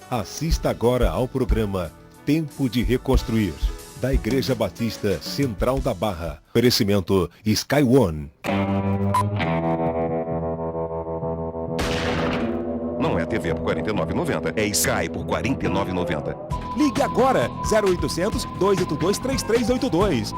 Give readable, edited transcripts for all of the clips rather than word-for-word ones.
Assista agora ao programa Tempo de Reconstruir, da Igreja Batista Central da Barra. Oferecimento Sky One. Não é TV por R$ 49,90, é Sky por R$ 49,90. Ligue agora, 0800 282 3382.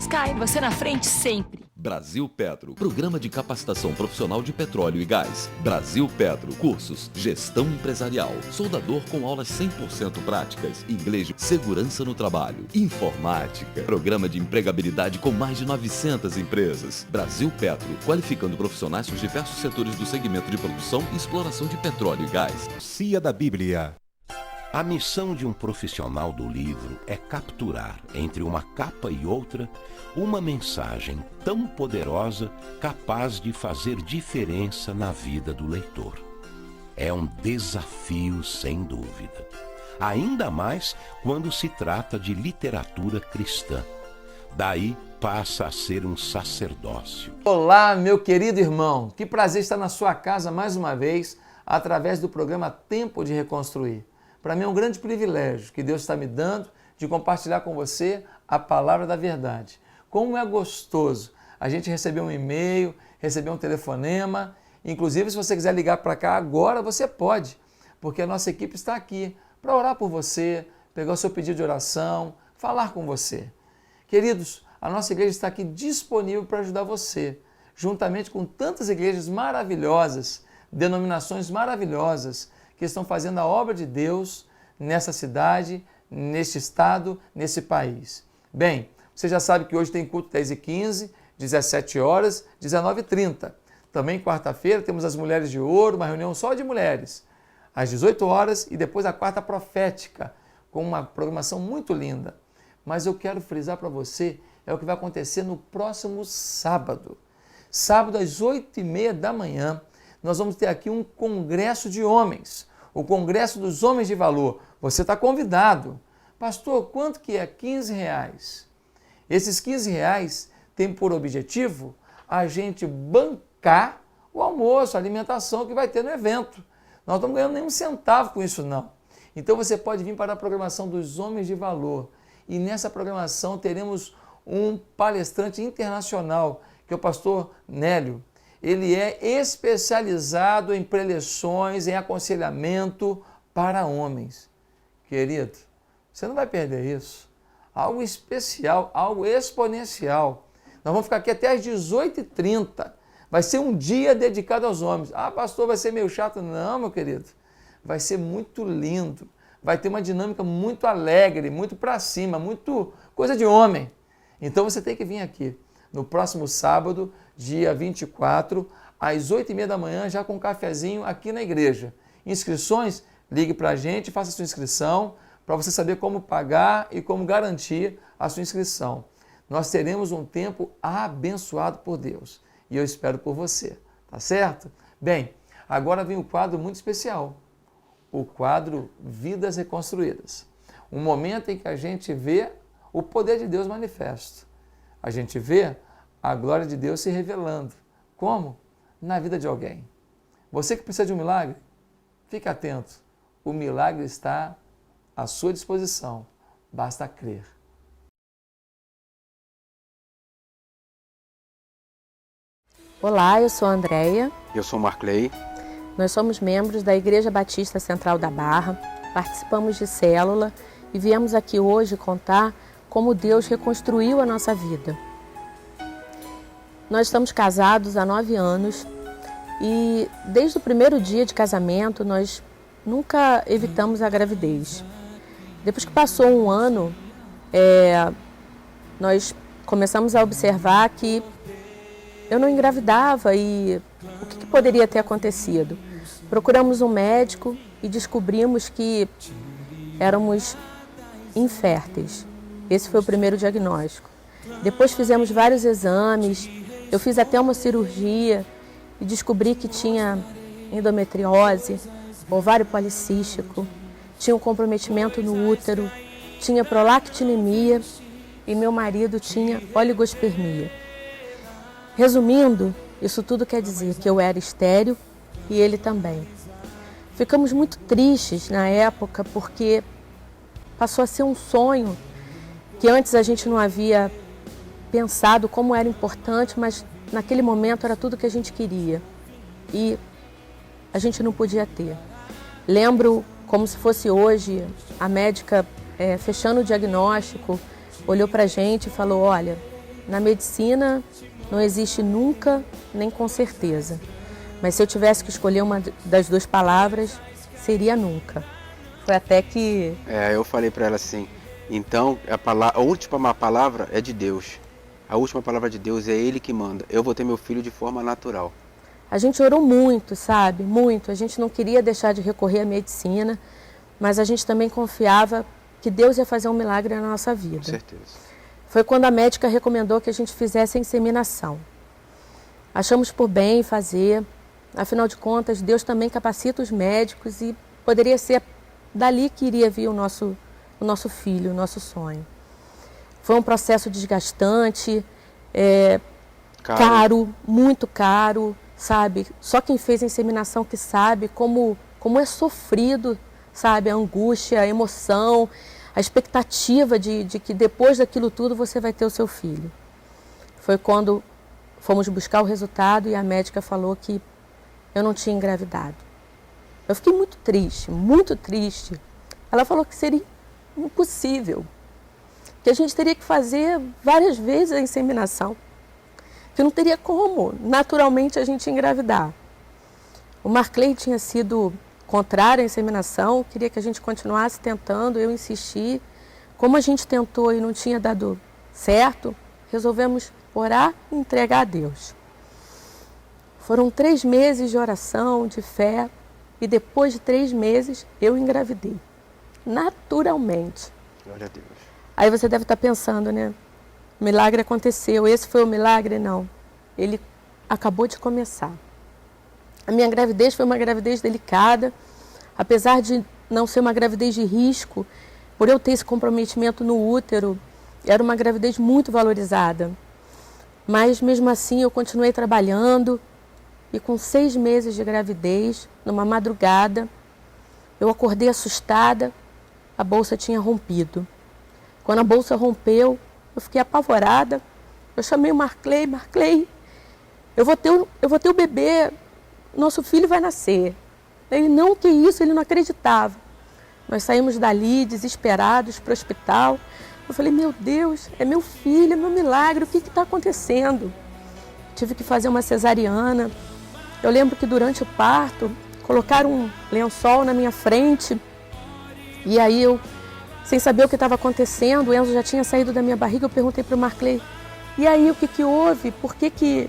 Sky, você na frente sempre. Brasil Petro, Programa de Capacitação Profissional de Petróleo e Gás. Brasil Petro, cursos, gestão empresarial, soldador com aulas 100% práticas, inglês, segurança no trabalho, informática, programa de empregabilidade com mais de 900 empresas. Brasil Petro, qualificando profissionais nos diversos setores do segmento de produção e exploração de petróleo e gás. Cia da Bíblia. A missão de um profissional do livro é capturar, entre uma capa e outra, uma mensagem tão poderosa capaz de fazer diferença na vida do leitor. É um desafio sem dúvida. Ainda mais quando se trata de literatura cristã. Daí passa a ser um sacerdócio. Olá, meu querido irmão. Que prazer estar na sua casa mais uma vez, através do programa Tempo de Reconstruir. Para mim é um grande privilégio que Deus está me dando de compartilhar com você a palavra da verdade. Como é gostoso a gente receber um e-mail, receber um telefonema. Inclusive, se você quiser ligar para cá agora, você pode, porque a nossa equipe está aqui para orar por você, pegar o seu pedido de oração, falar com você. Queridos, a nossa igreja está aqui disponível para ajudar você, juntamente com tantas igrejas maravilhosas, denominações maravilhosas, que estão fazendo a obra de Deus nessa cidade, neste estado, nesse país. Bem, você já sabe que hoje tem culto 10h15, 17 horas, 19h30. Também quarta-feira temos as Mulheres de Ouro, uma reunião só de mulheres, às 18 horas e depois a quarta profética, com uma programação muito linda. Mas eu quero frisar para você, é o que vai acontecer no próximo sábado. Sábado às 8h30 da manhã, nós vamos ter aqui um congresso de homens, o Congresso dos Homens de Valor. Você está convidado. Pastor, quanto que é? R$15. Esses R$15 têm por objetivo a gente bancar o almoço, a alimentação que vai ter no evento. Nós não estamos ganhando nenhum centavo com isso, não. Então você pode vir para a programação dos Homens de Valor. E nessa programação teremos um palestrante internacional, que é o pastor Nélio. Ele é especializado em preleções, em aconselhamento para homens. Querido, você não vai perder isso. Algo especial, algo exponencial. Nós vamos ficar aqui até às 18h30. Vai ser um dia dedicado aos homens. Ah, pastor, vai ser meio chato. Não, meu querido. Vai ser muito lindo. Vai ter uma dinâmica muito alegre, muito para cima, muito coisa de homem. Então você tem que vir aqui no próximo sábado, dia 24, às 8h30 da manhã, já com um cafezinho aqui na igreja. Inscrições? Ligue para a gente, faça a sua inscrição, para você saber como pagar e como garantir a sua inscrição. Nós teremos um tempo abençoado por Deus e eu espero por você, tá certo? Bem, agora vem um quadro muito especial, o quadro Vidas Reconstruídas. Um momento em que a gente vê o poder de Deus manifesto. A gente vê a glória de Deus se revelando. Como? Na vida de alguém. Você que precisa de um milagre, fique atento. O milagre está à sua disposição. Basta crer. Olá, eu sou a Andréia. Eu sou o Marclay. Nós somos membros da Igreja Batista Central da Barra, participamos de célula e viemos aqui hoje contar como Deus reconstruiu a nossa vida. Nós estamos casados há 9 anos e desde o primeiro dia de casamento nós nunca evitamos a gravidez. Depois que passou um ano, nós começamos a observar que eu não engravidava e o que poderia ter acontecido? Procuramos um médico e descobrimos que éramos inférteis. Esse foi o primeiro diagnóstico. Depois fizemos vários exames, eu fiz até uma cirurgia e descobri que tinha endometriose, ovário policístico, tinha um comprometimento no útero, tinha prolactinemia e meu marido tinha oligospermia. Resumindo, isso tudo quer dizer que eu era estéril e ele também. Ficamos muito tristes na época porque passou a ser um sonho que antes a gente não havia pensado como era importante, mas naquele momento era tudo que a gente queria e a gente não podia ter. Lembro como se fosse hoje, a médica fechando o diagnóstico, olhou para a gente e falou, olha, na medicina não existe nunca nem com certeza, mas se eu tivesse que escolher uma das duas palavras, seria nunca. Foi até que... eu falei para ela assim, então a última palavra é de Deus. A última palavra de Deus é Ele que manda. Eu vou ter meu filho de forma natural. A gente orou muito, sabe? Muito. A gente não queria deixar de recorrer à medicina, mas a gente também confiava que Deus ia fazer um milagre na nossa vida. Com certeza. Foi quando a médica recomendou que a gente fizesse a inseminação. Achamos por bem fazer. Afinal de contas, Deus também capacita os médicos e poderia ser dali que iria vir o nosso filho, o nosso sonho. Foi um processo desgastante, caro, muito caro, sabe? Só quem fez a inseminação que sabe como é sofrido, sabe? A angústia, a emoção, a expectativa de que depois daquilo tudo você vai ter o seu filho. Foi quando fomos buscar o resultado e a médica falou que eu não tinha engravidado. Eu fiquei muito triste, muito triste. Ela falou que seria impossível, que a gente teria que fazer várias vezes a inseminação, que não teria como, naturalmente, a gente engravidar. O Marclay tinha sido contrário à inseminação, queria que a gente continuasse tentando, eu insisti. Como a gente tentou e não tinha dado certo, resolvemos orar e entregar a Deus. Foram 3 meses de oração, de fé, e depois de 3 meses eu engravidei, naturalmente. Glória a Deus. Aí você deve estar pensando, né? O milagre aconteceu, esse foi o milagre? Não. Ele acabou de começar. A minha gravidez foi uma gravidez delicada, apesar de não ser uma gravidez de risco, por eu ter esse comprometimento no útero, era uma gravidez muito valorizada. Mas mesmo assim eu continuei trabalhando e com 6 meses de gravidez, numa madrugada, eu acordei assustada, a bolsa tinha rompido. Quando a bolsa rompeu, eu fiquei apavorada. Eu chamei o Marclay, eu vou ter o bebê, nosso filho vai nascer. Ele, não, que isso, ele não acreditava. Nós saímos dali, desesperados, para o hospital. Eu falei, meu Deus, é meu filho, é meu milagre, o que está acontecendo? Tive que fazer uma cesariana. Eu lembro que durante o parto, colocaram um lençol na minha frente, e aí eu, sem saber o que estava acontecendo, o Enzo já tinha saído da minha barriga, eu perguntei para o Marclay, e aí o que houve? Por que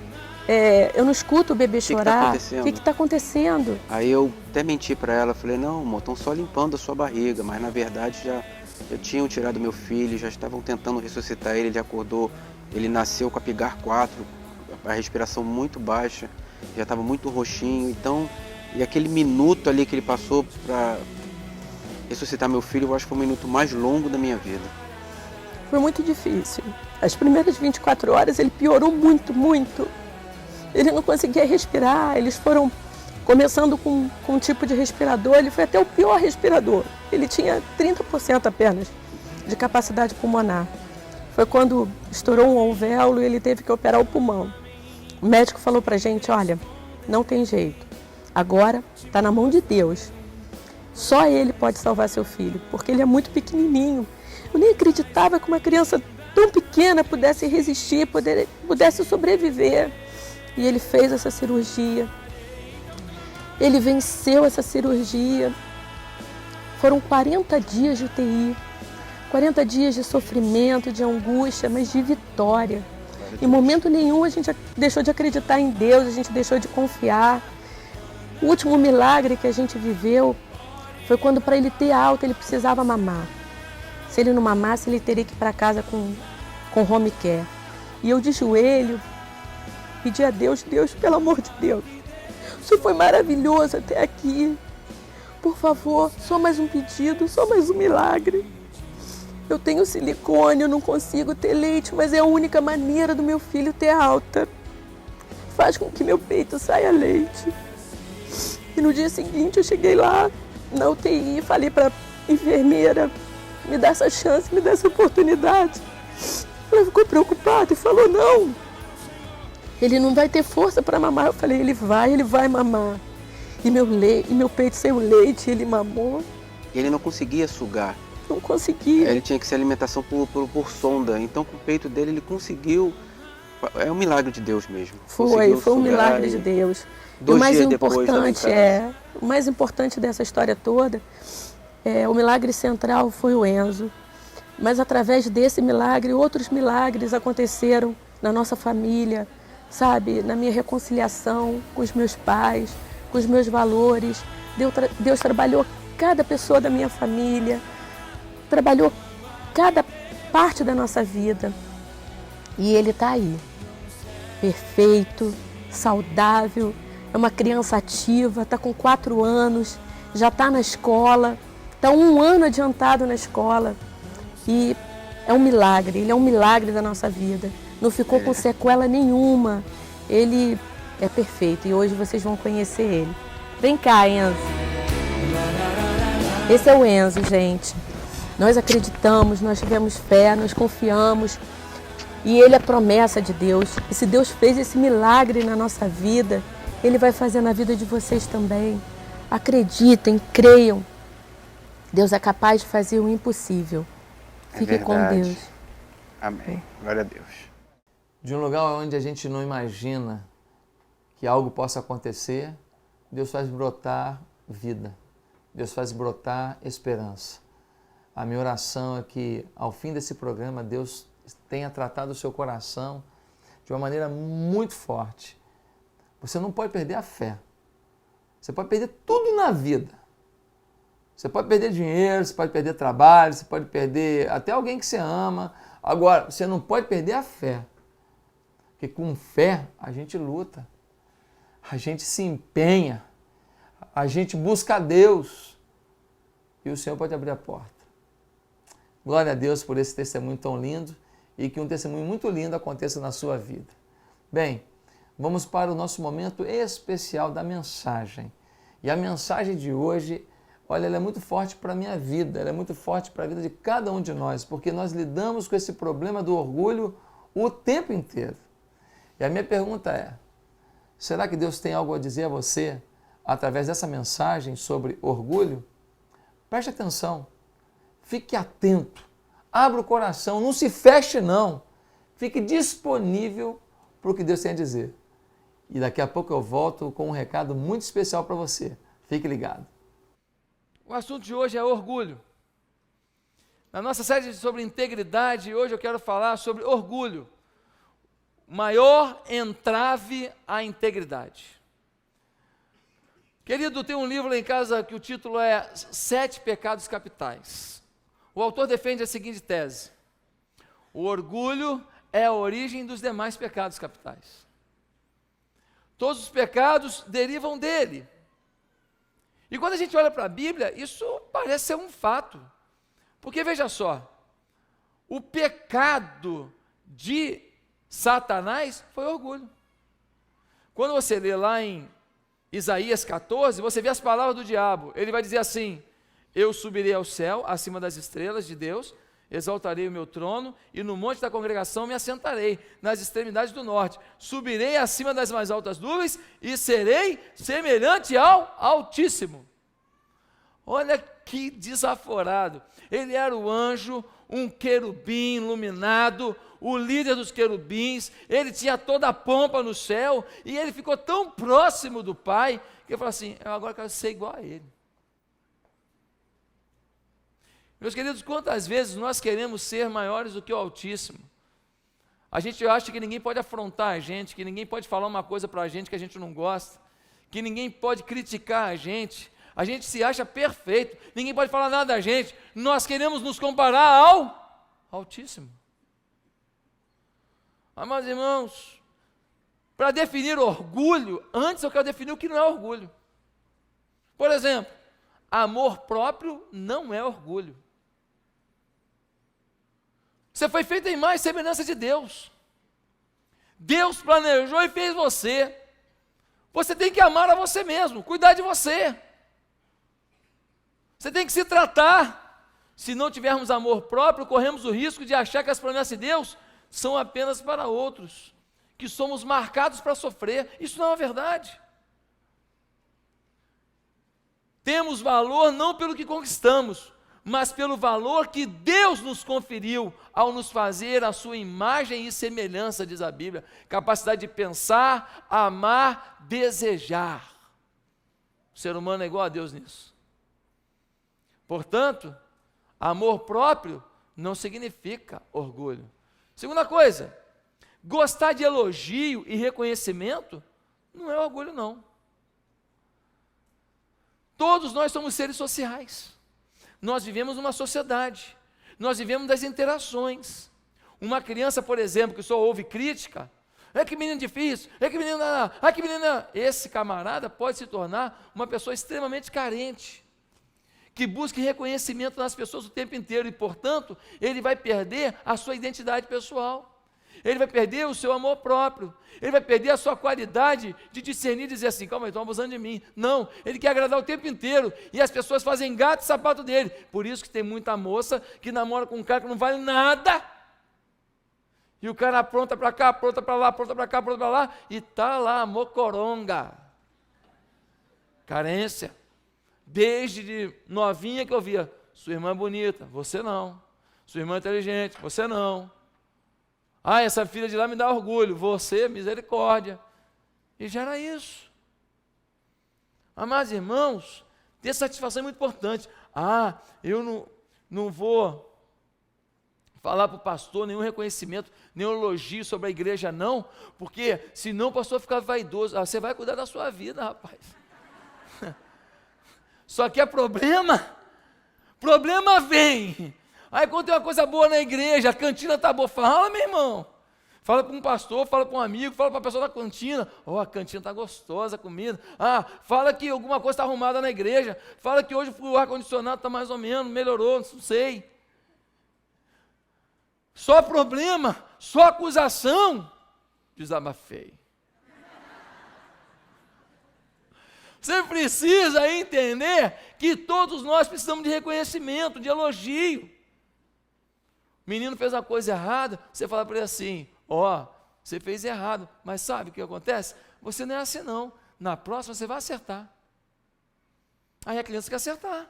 eu não escuto o bebê chorar? O que está acontecendo? Aí eu até menti para ela, falei, não, amor, estão só limpando a sua barriga, mas na verdade já tinham tirado meu filho, já estavam tentando ressuscitar ele, ele acordou, ele nasceu com a Pigar 4, a respiração muito baixa, já estava muito roxinho, então, e aquele minuto ali que ele passou para ressuscitar meu filho, eu acho que foi o minuto mais longo da minha vida. Foi muito difícil. As primeiras 24 horas ele piorou muito, muito. Ele não conseguia respirar, eles foram começando com um tipo de respirador, ele foi até o pior respirador. Ele tinha 30% apenas de capacidade pulmonar. Foi quando estourou um alvéolo e ele teve que operar o pulmão. O médico falou pra gente, olha, não tem jeito, agora está na mão de Deus. Só Ele pode salvar seu filho, porque ele é muito pequenininho. Eu nem acreditava que uma criança tão pequena pudesse resistir, pudesse sobreviver. E ele fez essa cirurgia. Ele venceu essa cirurgia. Foram 40 dias de UTI, 40 dias de sofrimento, de angústia, mas de vitória. Em momento nenhum a gente deixou de acreditar em Deus, a gente deixou de confiar. O último milagre que a gente viveu foi quando, para ele ter alta, ele precisava mamar. Se ele não mamasse, ele teria que ir para casa com home care. E eu de joelho pedi a Deus, Deus, pelo amor de Deus, isso foi maravilhoso até aqui. Por favor, só mais um pedido, só mais um milagre. Eu tenho silicone, eu não consigo ter leite, mas é a única maneira do meu filho ter alta. Faz com que meu peito saia leite. E no dia seguinte eu cheguei lá na UTI e falei para a enfermeira, me dá essa chance, me dá essa oportunidade. Ela ficou preocupada e falou, não, ele não vai ter força para mamar. Eu falei, ele vai mamar. E meu peito saiu leite, ele mamou. Ele não conseguia sugar. Não conseguia. Ele tinha que ser alimentação por sonda. Então, com o peito dele, ele conseguiu. É um milagre de Deus mesmo. Foi um milagre de Deus. E o mais importante dessa história toda, o milagre central foi o Enzo. Mas através desse milagre, outros milagres aconteceram na nossa família, sabe? Na minha reconciliação com os meus pais, com os meus valores. Deus trabalhou cada pessoa da minha família, trabalhou cada parte da nossa vida. E ele está aí, perfeito, saudável, é uma criança ativa, está com 4 anos, já está na escola, está 1 ano adiantado na escola. E é um milagre, ele é um milagre da nossa vida. Não ficou com sequela nenhuma. Ele é perfeito e hoje vocês vão conhecer ele. Vem cá, Enzo. Esse é o Enzo, gente. Nós acreditamos, nós tivemos fé, nós confiamos. E ele é promessa de Deus. E se Deus fez esse milagre na nossa vida, ele vai fazer na vida de vocês também. Acreditem, creiam. Deus é capaz de fazer o impossível. Fique com Deus. Amém. Glória a Deus. De um lugar onde a gente não imagina que algo possa acontecer, Deus faz brotar vida. Deus faz brotar esperança. A minha oração é que, ao fim desse programa, Deus tenha tratado o seu coração de uma maneira muito forte. Você não pode perder a fé. Você pode perder tudo na vida. Você pode perder dinheiro, você pode perder trabalho, você pode perder até alguém que você ama. Agora, você não pode perder a fé. Porque com fé a gente luta, a gente se empenha, a gente busca a Deus e o Senhor pode abrir a porta. Glória a Deus por esse testemunho tão lindo e que um testemunho muito lindo aconteça na sua vida. Bem, vamos para o nosso momento especial da mensagem. E a mensagem de hoje, olha, ela é muito forte para a minha vida, ela é muito forte para a vida de cada um de nós, porque nós lidamos com esse problema do orgulho o tempo inteiro. E a minha pergunta é, será que Deus tem algo a dizer a você através dessa mensagem sobre orgulho? Preste atenção, fique atento, abra o coração, não se feche não, fique disponível para o que Deus tem a dizer. E daqui a pouco eu volto com um recado muito especial para você, fique ligado. O assunto de hoje é orgulho. Na nossa série sobre integridade, hoje eu quero falar sobre orgulho. Maior entrave à integridade. Querido, tem um livro lá em casa que o título é 7 Pecados Capitais. O autor defende a seguinte tese: o orgulho é a origem dos demais pecados capitais. Todos os pecados derivam dele. E quando a gente olha para a Bíblia, isso parece ser um fato. Porque veja só, o pecado de Satanás foi orgulho. Quando você lê lá em Isaías 14, você vê as palavras do diabo. Ele vai dizer assim: eu subirei ao céu, acima das estrelas de Deus, exaltarei o meu trono, e no monte da congregação me assentarei, nas extremidades do norte. Subirei acima das mais altas nuvens e serei semelhante ao Altíssimo. Olha que desaforado. Ele era o anjo, um querubim iluminado, o líder dos querubins, ele tinha toda a pompa no céu, e ele ficou tão próximo do Pai, que ele falou assim: eu agora quero ser igual a ele. Meus queridos, quantas vezes nós queremos ser maiores do que o Altíssimo? A gente acha que ninguém pode afrontar a gente, que ninguém pode falar uma coisa para a gente que a gente não gosta, que ninguém pode criticar a gente se acha perfeito, ninguém pode falar nada da gente, nós queremos nos comparar ao Altíssimo. Amados irmãos, para definir orgulho, antes eu quero definir o que não é orgulho. Por exemplo, amor próprio não é orgulho. Você foi feito em imagem e semelhança de Deus. Deus planejou e fez você. Você tem que amar a você mesmo, cuidar de você. Você tem que se tratar. Se não tivermos amor próprio, corremos o risco de achar que as promessas de Deus são apenas para outros, que somos marcados para sofrer. Isso não é verdade. Temos valor não pelo que conquistamos, mas pelo valor que Deus nos conferiu ao nos fazer a sua imagem e semelhança, diz a Bíblia. Capacidade de pensar, amar, desejar. O ser humano é igual a Deus nisso. Portanto, amor próprio não significa orgulho. Segunda coisa, gostar de elogio e reconhecimento não é orgulho, não. Todos nós somos seres sociais. Nós vivemos numa sociedade. Nós vivemos das interações. Uma criança, por exemplo, que só ouve crítica, é que menino difícil, é que menina, é que menina. Esse camarada pode se tornar uma pessoa extremamente carente, que busca reconhecimento nas pessoas o tempo inteiro e, portanto, ele vai perder a sua identidade pessoal. Ele vai perder o seu amor próprio. Ele vai perder a sua qualidade de discernir e dizer assim, calma aí, estão abusando de mim. Não, ele quer agradar o tempo inteiro. E as pessoas fazem gato e sapato dele. Por isso que tem muita moça que namora com um cara que não vale nada. E o cara apronta para cá, apronta para lá, apronta para cá, apronta para lá. E está lá, mocoronga. Carência. Desde de novinha que eu via, sua irmã é bonita, você não. Sua irmã é inteligente, você não. Ah, essa filha de lá me dá orgulho, você, misericórdia. E já era isso. Amados irmãos, ter satisfação é muito importante. Ah, eu não vou falar para o pastor nenhum reconhecimento, nenhum elogio sobre a igreja, não, porque senão o pastor fica vaidoso. Ah, você vai cuidar da sua vida, rapaz. Só que é problema vem. Aí quando tem uma coisa boa na igreja, a cantina está boa, fala, meu irmão. Fala para um pastor, fala para um amigo, fala para a pessoa da cantina. A cantina está gostosa, a comida. Ah, fala que alguma coisa está arrumada na igreja. Fala que hoje o ar-condicionado está mais ou menos, melhorou, não sei. Só problema, só acusação, desabafei. Você precisa entender que todos nós precisamos de reconhecimento, de elogio. O menino fez uma coisa errada, você fala para ele assim, você fez errado, mas sabe o que acontece? Você não é assim não, na próxima você vai acertar. Aí a criança quer acertar,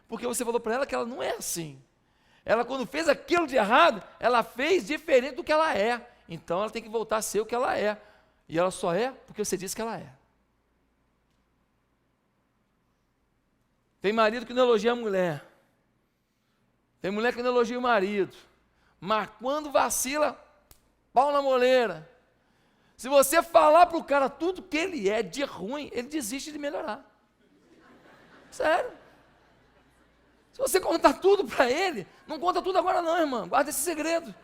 porque você falou para ela que ela não é assim. Ela quando fez aquilo de errado, ela fez diferente do que ela é, então ela tem que voltar a ser o que ela é, e ela só é porque você disse que ela é. Tem marido que não elogia a mulher, tem mulher que não elogia o marido, mas quando vacila, pau na moleira. Se você falar para o cara tudo que ele é de ruim, ele desiste de melhorar. Sério. Se você contar tudo para ele, não conta tudo agora não, irmão, guarda esse segredo,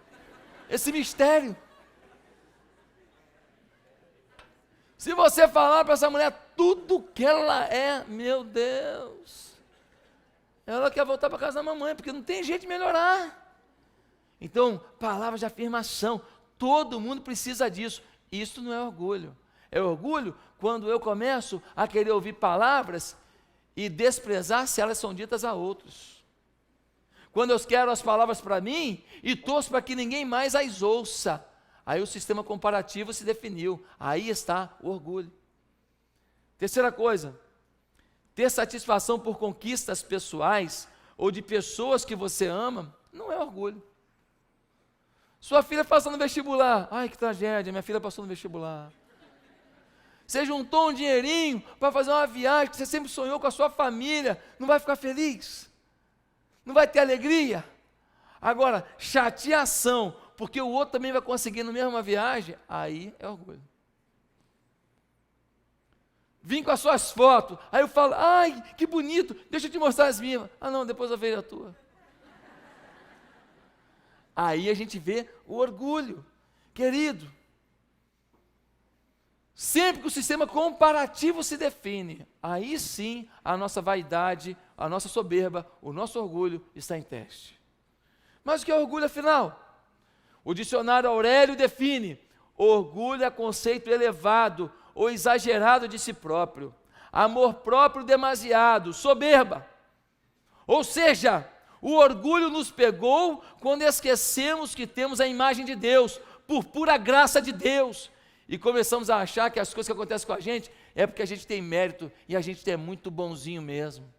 esse mistério. Se você falar para essa mulher tudo que ela é, meu Deus, ela quer voltar para casa da mamãe, porque não tem jeito de melhorar. Então, palavras de afirmação, todo mundo precisa disso. Isso não é orgulho. É orgulho quando eu começo a querer ouvir palavras e desprezar se elas são ditas a outros. Quando eu quero as palavras para mim e torço para que ninguém mais as ouça. Aí o sistema comparativo se definiu. Aí está o orgulho. Terceira coisa, ter satisfação por conquistas pessoais ou de pessoas que você ama, não é orgulho. Sua filha passou no vestibular. Ai, que tragédia, minha filha passou no vestibular. Você juntou um dinheirinho para fazer uma viagem que você sempre sonhou com a sua família. Não vai ficar feliz? Não vai ter alegria? Agora, chateação, porque o outro também vai conseguir na mesma viagem, aí é orgulho. Vim com as suas fotos, aí eu falo, ai, que bonito, deixa eu te mostrar as minhas. Ah não, depois eu vejo a tua. Aí a gente vê o orgulho. Querido, sempre que o sistema comparativo se define, aí sim a nossa vaidade, a nossa soberba, o nosso orgulho está em teste. Mas o que é orgulho afinal? O dicionário Aurélio define: orgulho é conceito elevado ou exagerado de si próprio, amor próprio demasiado, soberba. Ou seja, o orgulho nos pegou quando esquecemos que temos a imagem de Deus, por pura graça de Deus, e começamos a achar que as coisas que acontecem com a gente é porque a gente tem mérito e a gente é muito bonzinho mesmo.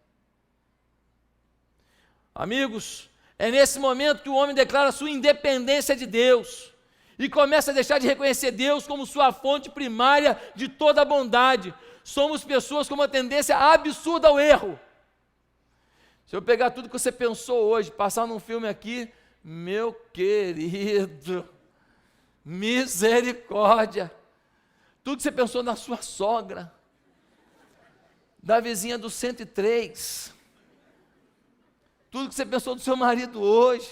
Amigos, é nesse momento que o homem declara sua independência de Deus e começa a deixar de reconhecer Deus como sua fonte primária de toda a bondade. Somos pessoas com uma tendência absurda ao erro. Se eu pegar tudo que você pensou hoje, passar num filme aqui, meu querido, misericórdia, tudo que você pensou na sua sogra, da vizinha do 103, tudo que você pensou do seu marido hoje,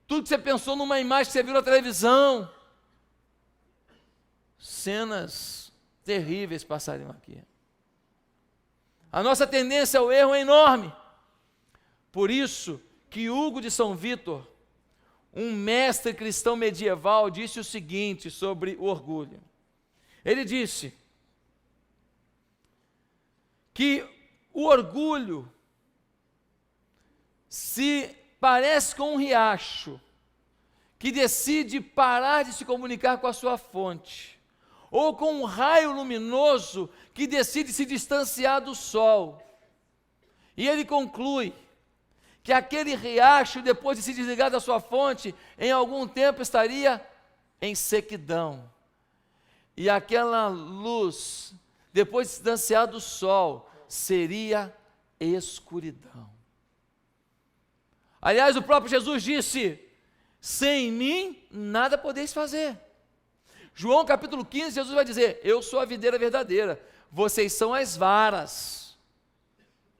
tudo que você pensou numa imagem que você viu na televisão, cenas terríveis passariam aqui. A nossa tendência ao erro é enorme. Por isso que Hugo de São Vítor, um mestre cristão medieval, disse o seguinte sobre o orgulho. Ele disse que o orgulho se parece com um riacho que decide parar de se comunicar com a sua fonte, ou com um raio luminoso que decide se distanciar do sol. E ele conclui que aquele riacho, depois de se desligar da sua fonte, em algum tempo estaria em sequidão. E aquela luz, depois de se distanciar do sol, seria escuridão. Aliás, o próprio Jesus disse: sem mim nada podeis fazer. João capítulo 15, Jesus vai dizer: eu sou a videira verdadeira, vocês são as varas,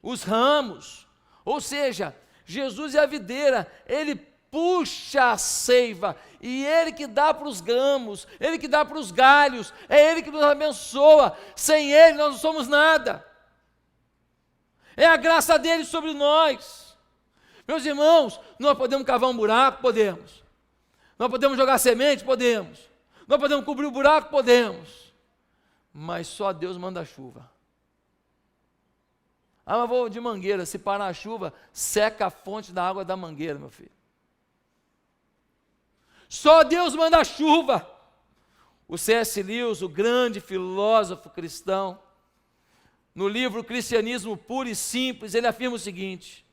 os ramos. Ou seja, Jesus é a videira, Ele puxa a seiva, e Ele que dá para os ramos, Ele que dá para os galhos, é Ele que nos abençoa. Sem Ele nós não somos nada, é a graça dEle sobre nós. Meus irmãos, nós podemos cavar um buraco? Podemos. Nós podemos jogar semente? Podemos. Nós podemos cobrir o buraco? Podemos. Mas só Deus manda a chuva. Ah, mas vou de mangueira, se parar a chuva, seca a fonte da água da mangueira, meu filho. Só Deus manda a chuva. O C.S. Lewis, o grande filósofo cristão, no livro Cristianismo Puro e Simples, ele afirma o seguinte: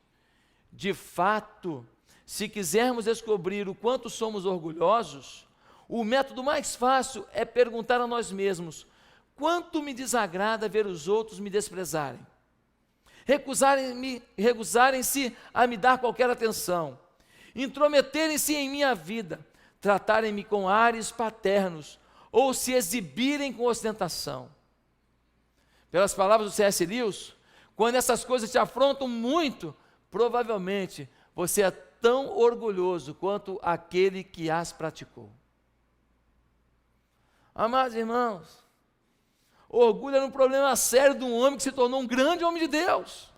de fato, se quisermos descobrir o quanto somos orgulhosos, o método mais fácil é perguntar a nós mesmos: quanto me desagrada ver os outros me desprezarem, recusarem-se a me dar qualquer atenção, intrometerem-se em minha vida, tratarem-me com ares paternos ou se exibirem com ostentação. Pelas palavras do C.S. Lewis, quando essas coisas te afrontam muito, provavelmente você é tão orgulhoso quanto aquele que as praticou. Amados irmãos, orgulho era um problema sério de um homem que se tornou um grande homem de Deus.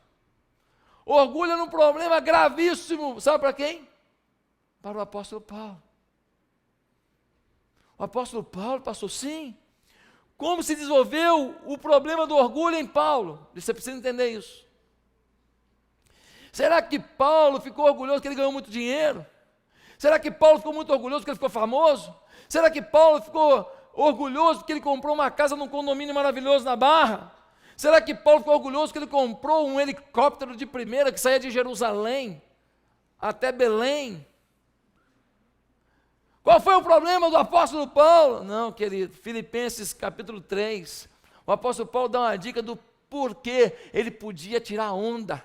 Orgulho era um problema gravíssimo, sabe para quem? Para o apóstolo Paulo. O apóstolo Paulo passou, sim. Como se desenvolveu o problema do orgulho em Paulo? Você precisa entender isso. Será que Paulo ficou orgulhoso porque ele ganhou muito dinheiro? Será que Paulo ficou muito orgulhoso porque ele ficou famoso? Será que Paulo ficou orgulhoso porque ele comprou uma casa num condomínio maravilhoso na Barra? Será que Paulo ficou orgulhoso porque ele comprou um helicóptero de primeira que saía de Jerusalém até Belém? Qual foi o problema do apóstolo Paulo? Não, querido, Filipenses capítulo 3, o apóstolo Paulo dá uma dica do porquê ele podia tirar onda.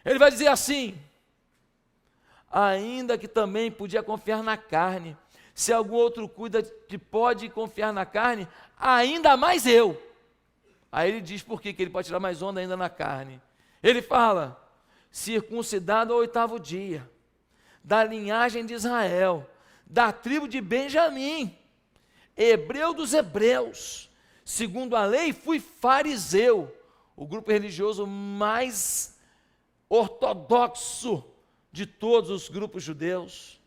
Ele vai dizer assim: ainda que também podia confiar na carne, se algum outro cuida que pode confiar na carne, ainda mais eu. Aí ele diz por que ele pode tirar mais onda ainda na carne. Ele fala: circuncidado ao 8º dia, da linhagem de Israel, da tribo de Benjamim, hebreu dos hebreus, segundo a lei fui fariseu, o grupo religioso mais ortodoxo de todos os grupos judeus.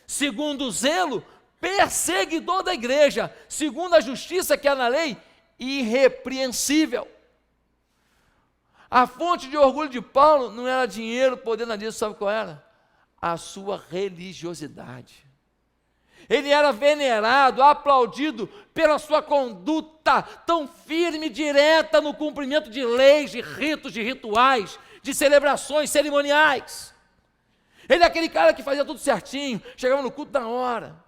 Segundo o zelo, perseguidor da igreja, segundo a justiça que há na lei, irrepreensível. A fonte de orgulho de Paulo não era dinheiro, poder, nada disso, sabe qual era? A sua religiosidade. Ele era venerado, aplaudido pela sua conduta tão firme e direta no cumprimento de leis, de ritos, de rituais, de celebrações cerimoniais. Ele é aquele cara que fazia tudo certinho, chegava no culto na hora.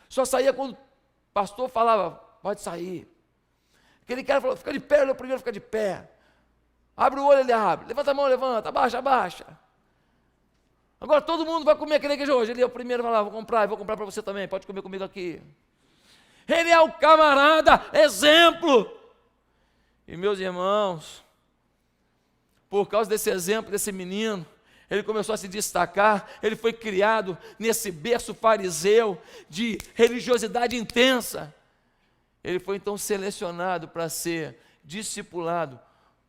Só saía quando o pastor falava, pode sair. Aquele cara falou, fica de pé, ele é o primeiro, fica de pé. Abre o olho, ele abre. Levanta a mão, levanta. Abaixa, abaixa. Agora todo mundo vai comer aquele queijo hoje. Ele é o primeiro, vai lá, vou comprar para você também. Pode comer comigo aqui. Ele é o camarada, exemplo. E meus irmãos, por causa desse exemplo, desse menino, ele começou a se destacar. Ele foi criado nesse berço fariseu de religiosidade intensa. Ele foi então selecionado para ser discipulado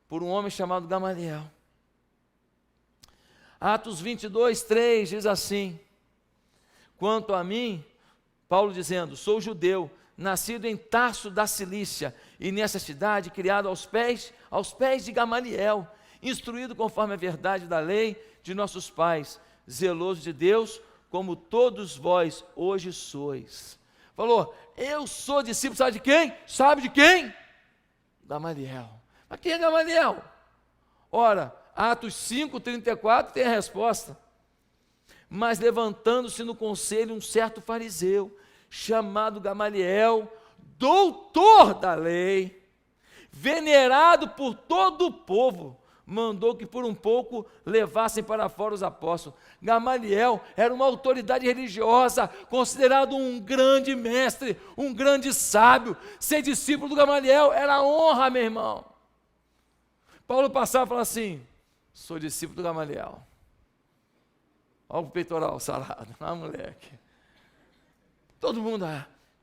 por um homem chamado Gamaliel. Atos 22, 3 diz assim: quanto a mim, Paulo dizendo, sou judeu, nascido em Tarso da Cilícia, e nessa cidade criado aos pés de Gamaliel, instruído conforme a verdade da lei de nossos pais, zeloso de Deus, como todos vós hoje sois. Falou, eu sou discípulo, sabe de quem? Sabe de quem? Gamaliel. Mas quem é Gamaliel? Ora, Atos 5:34 tem a resposta. Mas levantando-se no conselho um certo fariseu, chamado Gamaliel, doutor da lei, venerado por todo o povo, mandou que por um pouco levassem para fora os apóstolos. Gamaliel era uma autoridade religiosa, considerado um grande mestre, um grande sábio. Ser discípulo do Gamaliel era honra, meu irmão. Paulo passava e falava assim, sou discípulo do Gamaliel. Olha o peitoral sarado, moleque. Todo mundo,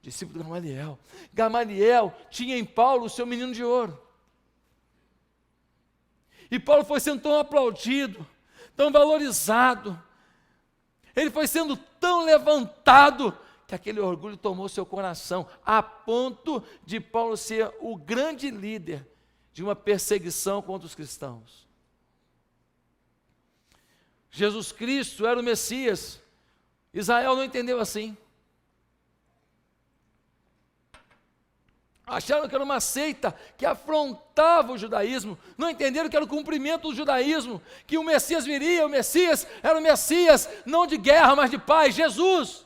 discípulo do Gamaliel. Gamaliel tinha em Paulo o seu menino de ouro. E Paulo foi sendo tão aplaudido, tão valorizado. Ele foi sendo tão levantado, que aquele orgulho tomou seu coração, a ponto de Paulo ser o grande líder de uma perseguição contra os cristãos. Jesus Cristo era o Messias. Israel não entendeu assim. Acharam que era uma seita que afrontava o judaísmo, não entenderam que era o cumprimento do judaísmo, que o Messias viria, o Messias era o Messias, não de guerra, mas de paz, Jesus.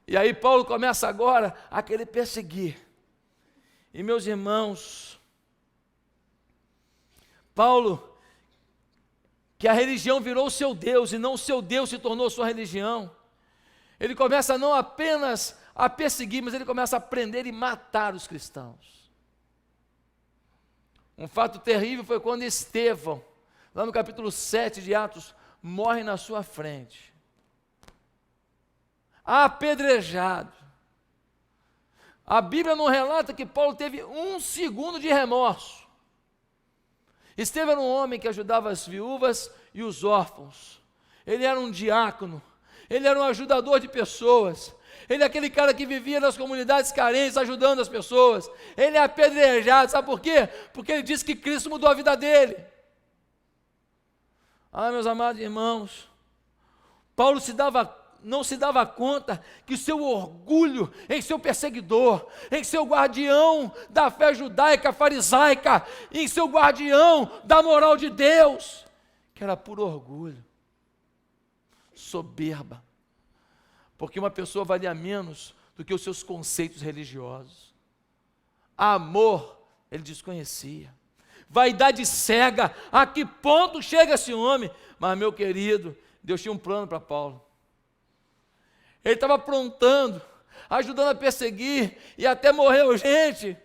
E aí Paulo começa agora a querer perseguir. E meus irmãos, Paulo, que a religião virou o seu Deus, e não o seu Deus se tornou sua religião, ele começa não apenas a perseguir, mas ele começa a prender e matar os cristãos. Um fato terrível foi quando Estevão, lá no capítulo 7 de Atos, morre na sua frente, apedrejado. A Bíblia não relata que Paulo teve 1 segundo de remorso. Estevão era um homem que ajudava as viúvas e os órfãos. Ele era um diácono, ele era um ajudador de pessoas. Ele é aquele cara que vivia nas comunidades carentes, ajudando as pessoas. Ele é apedrejado, sabe por quê? Porque ele disse que Cristo mudou a vida dele. Meus amados irmãos, Paulo não se dava conta que seu orgulho em seu perseguidor, em seu guardião da fé judaica, farisaica, em seu guardião da moral de Deus, que era puro orgulho, soberba. Porque uma pessoa valia menos do que os seus conceitos religiosos. Amor, ele desconhecia. Vaidade cega, a que ponto chega esse homem? Mas, meu querido, Deus tinha um plano para Paulo. Ele estava aprontando, ajudando a perseguir, e até morreu gente,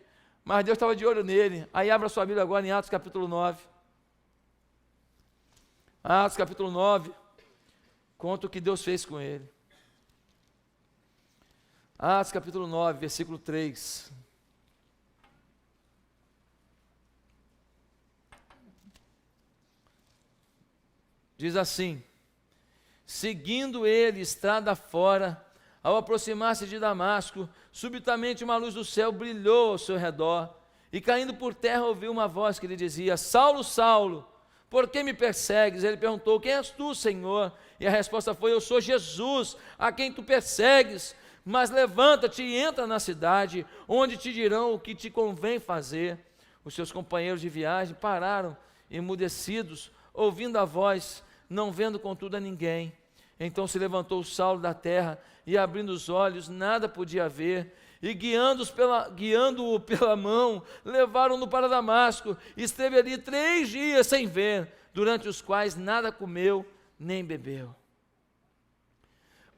mas Deus estava de olho nele. Aí abra sua Bíblia agora em Atos capítulo 9. Atos capítulo 9, conta o que Deus fez com ele. Atos capítulo 9, versículo 3. Diz assim: Seguindo ele estrada fora, ao aproximar-se de Damasco, subitamente uma luz do céu brilhou ao seu redor, e caindo por terra ouviu uma voz que lhe dizia: Saulo, Saulo, por que me persegues? Ele perguntou: quem és tu, Senhor? E a resposta foi: eu sou Jesus, a quem tu persegues. Mas levanta-te e entra na cidade, onde te dirão o que te convém fazer. Os seus companheiros de viagem pararam, emudecidos, ouvindo a voz, não vendo contudo a ninguém. Então se levantou Saulo da terra, e abrindo os olhos, nada podia ver, e guiando-o pela mão, levaram-no para Damasco. Esteve ali 3 dias sem ver, durante os quais nada comeu nem bebeu.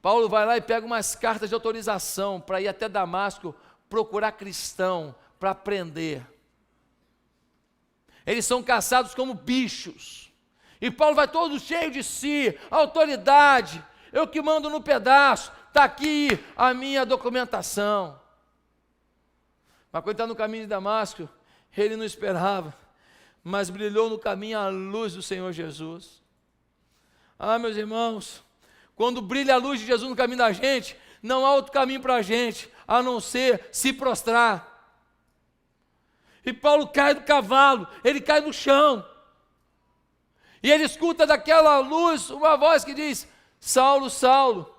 Paulo vai lá e pega umas cartas de autorização para ir até Damasco procurar cristão para prender. Eles são caçados como bichos. E Paulo vai todo cheio de si, autoridade, eu que mando no pedaço, está aqui a minha documentação. Mas quando está no caminho de Damasco, ele não esperava, mas brilhou no caminho a luz do Senhor Jesus. Ah, meus irmãos, quando brilha a luz de Jesus no caminho da gente, não há outro caminho para a gente, a não ser se prostrar. E Paulo cai do cavalo, ele cai no chão, e ele escuta daquela luz uma voz que diz: Saulo, Saulo,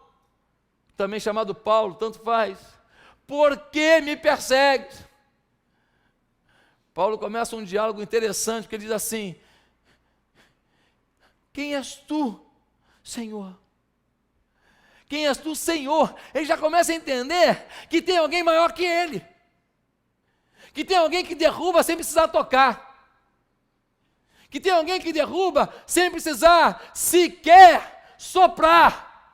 também chamado Paulo, tanto faz, por que me persegues? Paulo começa um diálogo interessante, porque ele diz assim: quem és tu, Senhor? Quem és tu, Senhor? Ele já começa a entender que tem alguém maior que ele, que tem alguém que derruba sem precisar tocar, que tem alguém que derruba sem precisar sequer soprar.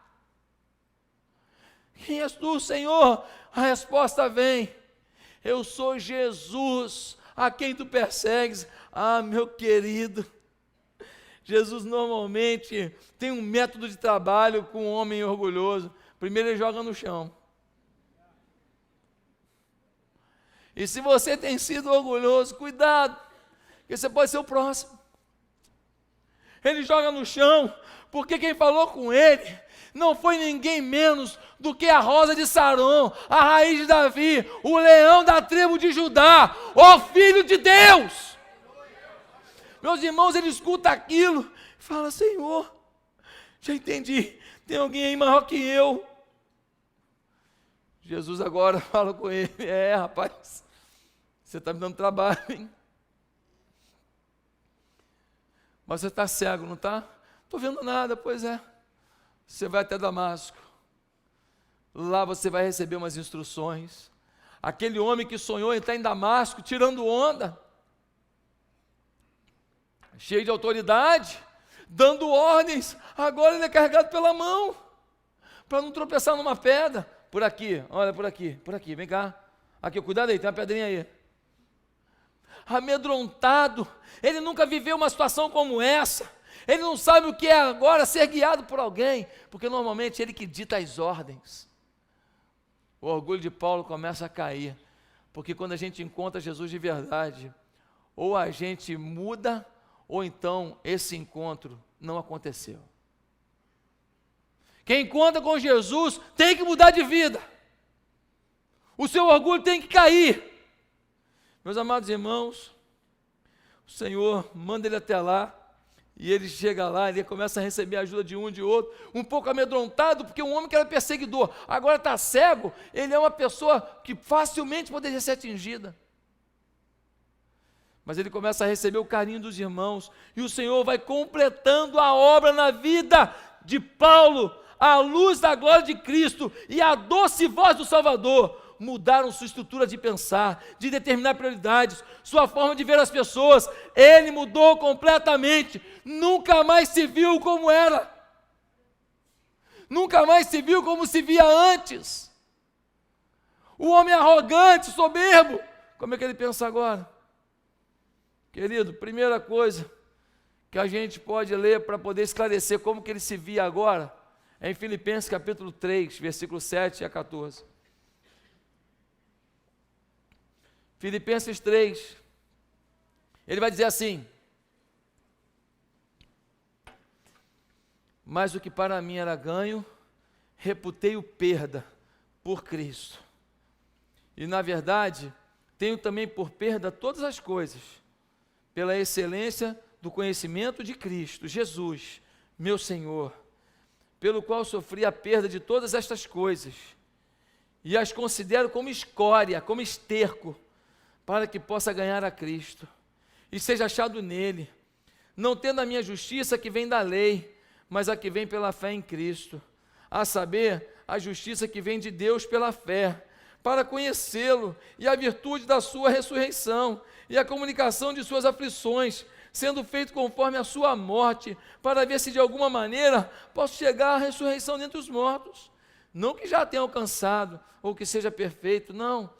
Quem és tu, Senhor? A resposta vem: eu sou Jesus, a quem tu persegues. Ah, meu querido, Jesus normalmente tem um método de trabalho com um homem orgulhoso. Primeiro ele joga no chão. E se você tem sido orgulhoso, cuidado, porque você pode ser o próximo. Ele joga no chão, porque quem falou com ele não foi ninguém menos do que a rosa de Saron, a raiz de Davi, o leão da tribo de Judá, o Filho de Deus. Meus irmãos, ele escuta aquilo e fala: Senhor, já entendi, tem alguém aí maior que eu. Jesus agora fala com ele: rapaz, você está me dando trabalho, hein? Mas você está cego, não está? Estou vendo nada. Pois é, você vai até Damasco, lá você vai receber umas instruções. Aquele homem que sonhou em estar em Damasco, tirando onda, cheio de autoridade, dando ordens, agora ele é carregado pela mão, para não tropeçar numa pedra. Por aqui, olha, por aqui, vem cá, aqui, cuidado aí, tem uma pedrinha aí. Amedrontado, ele nunca viveu uma situação como essa, ele não sabe o que é agora ser guiado por alguém, porque normalmente ele que dita as ordens. O orgulho de Paulo começa a cair, porque quando a gente encontra Jesus de verdade, ou a gente muda, ou então esse encontro não aconteceu. Quem encontra com Jesus tem que mudar de vida, o seu orgulho tem que cair. Meus amados irmãos, o Senhor manda ele até lá, e ele chega lá, ele começa a receber a ajuda de um, de outro, um pouco amedrontado, porque um homem que era perseguidor, agora está cego, ele é uma pessoa que facilmente poderia ser atingida. Mas ele começa a receber o carinho dos irmãos, e o Senhor vai completando a obra na vida de Paulo. A luz da glória de Cristo e a doce voz do Salvador mudaram sua estrutura de pensar, de determinar prioridades, sua forma de ver as pessoas. Ele mudou completamente, nunca mais se viu como era, nunca mais se viu como se via antes. O homem arrogante, soberbo, como é que ele pensa agora? Querido, primeira coisa que a gente pode ler para poder esclarecer como que ele se via agora, é em Filipenses capítulo 3, versículo 7 a 14. Filipenses 3, ele vai dizer assim: mas o que para mim era ganho, reputei-o perda por Cristo. E na verdade, tenho também por perda todas as coisas, pela excelência do conhecimento de Cristo, Jesus, meu Senhor, pelo qual sofri a perda de todas estas coisas, e as considero como escória, como esterco, para que possa ganhar a Cristo, e seja achado nele, não tendo a minha justiça que vem da lei, mas a que vem pela fé em Cristo, a saber, a justiça que vem de Deus pela fé, para conhecê-lo, e a virtude da sua ressurreição, e a comunicação de suas aflições, sendo feito conforme a sua morte, para ver se de alguma maneira posso chegar à ressurreição dentre os mortos. Não que já tenha alcançado, ou que seja perfeito, não,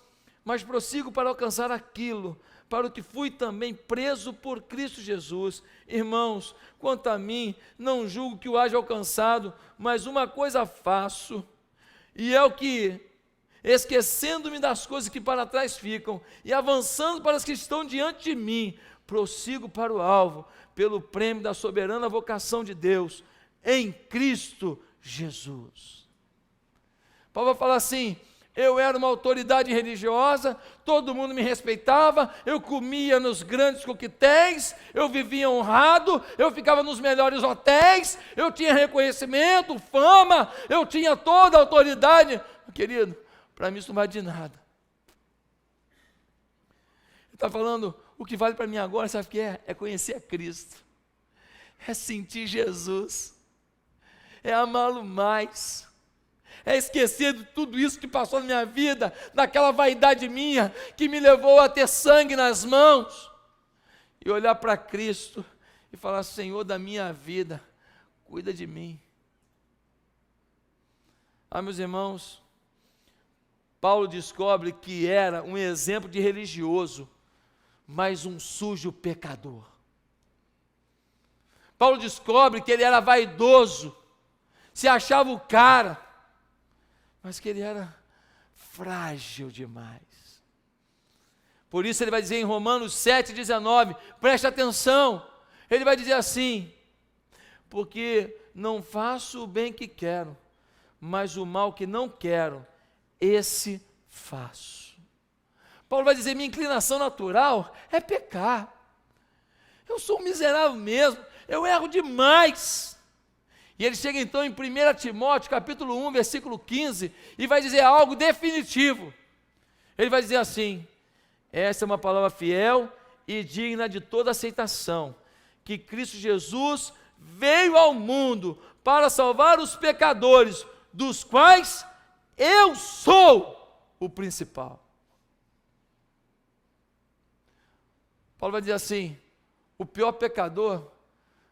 mas prossigo para alcançar aquilo, para o que fui também preso por Cristo Jesus. Irmãos, quanto a mim, não julgo que o haja alcançado, mas uma coisa faço, e é o que, esquecendo-me das coisas que para trás ficam, e avançando para as que estão diante de mim, prossigo para o alvo, pelo prêmio da soberana vocação de Deus, em Cristo Jesus. Paulo vai falar assim: eu era uma autoridade religiosa, todo mundo me respeitava, eu comia nos grandes coquetéis, eu vivia honrado, eu ficava nos melhores hotéis, eu tinha reconhecimento, fama, eu tinha toda a autoridade. Querido, para mim isso não vale de nada. Ele está falando, o que vale para mim agora, sabe o que é? É conhecer a Cristo, é sentir Jesus, é amá-lo mais, é esquecer de tudo isso que passou na minha vida, daquela vaidade minha, que me levou a ter sangue nas mãos, e olhar para Cristo e falar: Senhor da minha vida, cuida de mim. Meus irmãos, Paulo descobre que era um exemplo de religioso, mas um sujo pecador. Paulo descobre que ele era vaidoso, se achava o cara, mas que ele era frágil demais. Por isso ele vai dizer em Romanos 7,19, preste atenção, ele vai dizer assim: porque não faço o bem que quero, mas o mal que não quero, esse faço. Paulo vai dizer: minha inclinação natural é pecar, eu sou um miserável mesmo, eu erro demais. E ele chega então em 1 Timóteo, capítulo 1, versículo 15, e vai dizer algo definitivo. Ele vai dizer assim: essa é uma palavra fiel e digna de toda aceitação, que Cristo Jesus veio ao mundo para salvar os pecadores, dos quais eu sou o principal. Paulo vai dizer assim: o pior pecador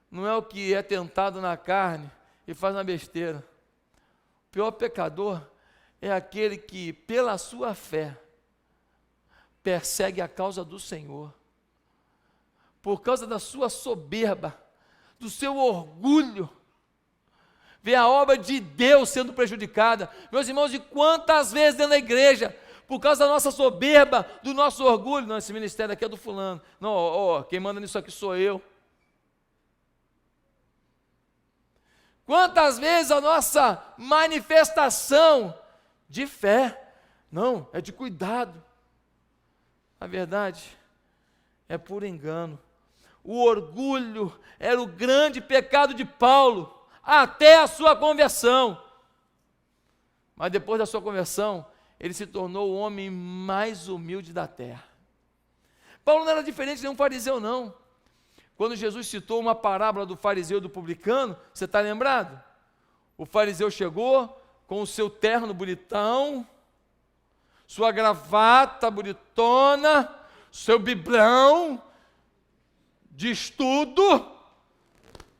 não é o que é tentado na carne e faz uma besteira. O pior pecador é aquele que, pela sua fé, persegue a causa do Senhor, por causa da sua soberba, do seu orgulho, vê a obra de Deus sendo prejudicada. Meus irmãos, e quantas vezes dentro da igreja, por causa da nossa soberba, do nosso orgulho, não, esse ministério aqui é do fulano, não, quem manda nisso aqui sou eu. Quantas vezes a nossa manifestação de fé, não, é de cuidado, na verdade, é puro engano. O orgulho era o grande pecado de Paulo, até a sua conversão. Mas depois da sua conversão, ele se tornou o homem mais humilde da terra. Paulo não era diferente de nenhum fariseu, não. Quando Jesus citou uma parábola do fariseu e do publicano, você está lembrado? O fariseu chegou com o seu terno bonitão, sua gravata bonitona, seu biblão de estudo,